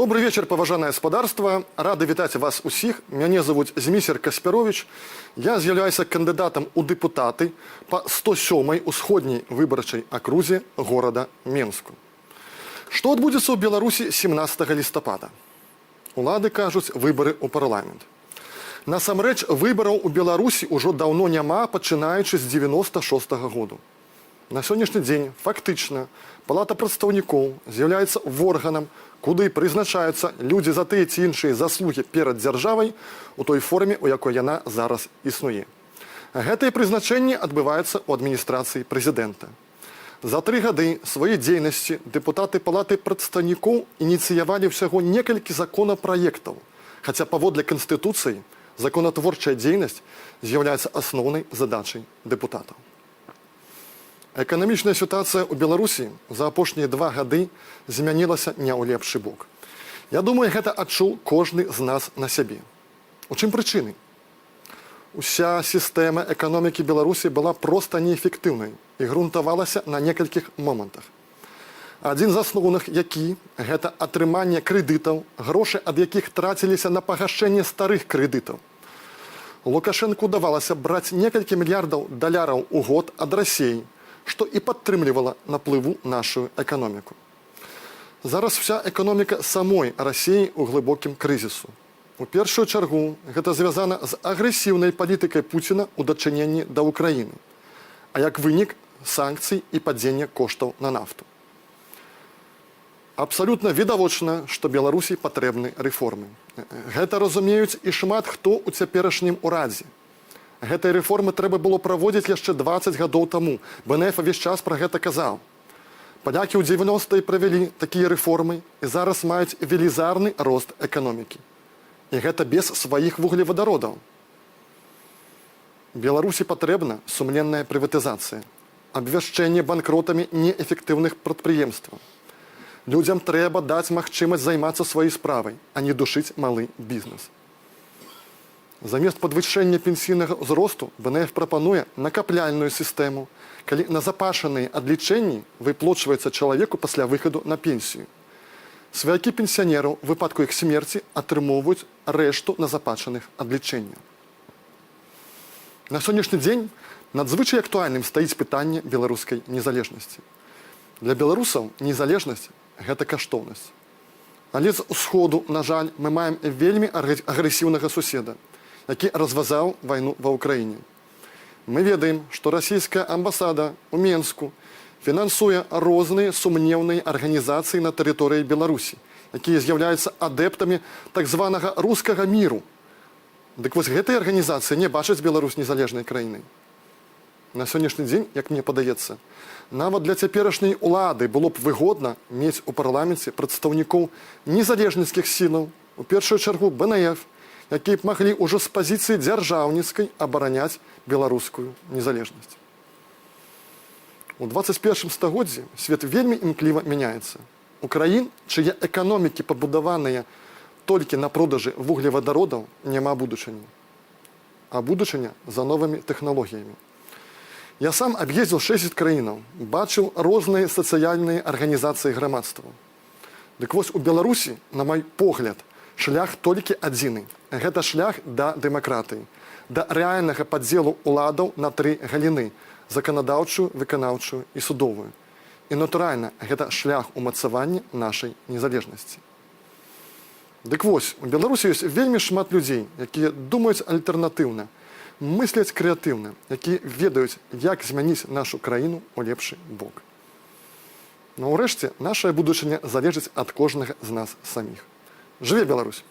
Добрый вечер, поважанае спадарства. Рады вітаць вас усіх. Мяне зовут Змісер Каспярович. Я з'яўляюся кандыдатам у дэпутаты па 107-й усходняй выбарчай акрузе горада Менску. Што адбудзецца ў Беларусі 17 лістапада? Улады кажуць выбары ў парламент. Насамрэч, выбараў у Беларусі ўжо даўно няма, пачынаючы з 96-го году. На сённяшні дзень фактычна Палата прадстаўнікоў з'яўляецца органам, куды прызначаюцца людзі за тыя ці іншыя заслугі перад дзяржавай у той форме, у якой яна зараз існуе. Гэтае прызначэнне адбываецца ў адміністрацыі прэзідэнта. За 3 гады сваёй дзейнасці дэпутаты Палаты прадстаўнікоў ініцыявалі ўсяго некалькі законапраектаў, хаця паводле Канстытуцыі законатворчая дзейнасць з'яўляецца асноўнай задачай дэпутатаў. Эканамічная сітуацыя ў Беларусі за апошнія 2 гады змянілася не ў лепшы бок. Я думаю, гэта адчуў кожны з нас на сябе. У чым прычыны? Уся сістэма эканомікі Беларусі была проста неэфектыўнай і грунтавалася на некалькіх момантах. Адзін з асноўных, які – гэта атрыманне крэдытаў, грошы ад якіх траціліся на пагашэнне старых крэдытаў. Лукашэнку давалася браць некалькі мільярдаў даляраў у год ад Расіі, што і падтрымлівала наплыву нашу эканоміку. Зараз вся эканоміка самой Расіі ў глыбокім крызісу. У першую чаргу гэта звязана з агрэсіўнай палітыкай Пуціна ў дачыненні да Ўкраіны, а як вынік санкцый і падзення коштаў на нафту. Абсалютна відавочна, што Беларусі патрэбны рэформы. Гэта разумеюць і шмат хто ў цяперашнім урадзе. Гэтай рэформы трэба было праводзіць яшчэ 20 гадоў таму. БНФ увесь час пра гэта казаў. Палякі ў 90-е правялі такія рэформы і зараз маюць велізарны рост эканомікі. І гэта без сваіх вуглевадародаў. Беларусі патрэбна сумленная прыватызацыя, абвяшчэнне банкротамі неэфектыўных прадпрыемстваў. Людзям трэба даць магчымасць займацца сваёй справай, а не душыць малы бізнес. Замест падвышэння пенсійнага ўзросту БНФ прапануе накапляльную сістэму, калі назапашаныя адлічэнні выплочваюцца чалавеку пасля выхаду на пенсію. Сваякі пенсіянераў у выпадку іх смерці атрымоўваюць рэшту назапашаных адлічэнняў. На сённяшні дзень надзвычай актуальным стаіць пытанне беларускай незалежнасці. Для беларусаў незалежнасць – гэта каштоўнасць. Але з усходу, на жаль, мы маем вельмі агрэсіўнага суседа, які развязаў вайну ва ўкраіне. Мы ведаем, што расійская амбасада ў Менску фінансуе розныя сумнеўныя арганізацыі на тэрыторыі Беларусі, якія з'яўляюцца адэптамі так званага рускага міру. Дык вось гэтыя арганізацыі не бачаць Беларусь незалежнай краінай. На сённяшні дзень, як мне падаецца, нават для цяперашняй улады было б выгодна мець у парламенце прадстаўнікоў незалежніцкіх сілаў, у першую чаргу БНФ, якія б маглі ўжо з пазіцыі дзяржаўніцкай абараняць беларускую незалежнасць. У 21 стагоддзі свет вельмі імкліва мяняецца. У краін, чые эканомікі пабудаваныя толькі на продажы вуглевадародаў, няма будучыні. А будучыня за новымі тэхналогіямі. Я сам аб'ездзіў 60 краінаў, бачыў розныя сацыяльныя арганізацыі грамадства. Дык вось у Беларусі, на мой погляд, шлях толькі адзіны. Гэта шлях да дэмакратыі, да рэальнага падзелу ўладаў на 3 галіны – заканадаўчую, выканаўчую і судовую. І, натуральна, гэта шлях умацавання нашай незалежнасці. Дык вось, у Беларусі ёсць вельмі шмат людзей, якія думаюць альтэрнатыўна, мысляць крэатыўна, якія ведаюць, як змяніць нашу краіну ў лепшы бок. Но ўрэшце, наша будучыня залежыць ад кожнага з нас саміх. Жыве Беларусь!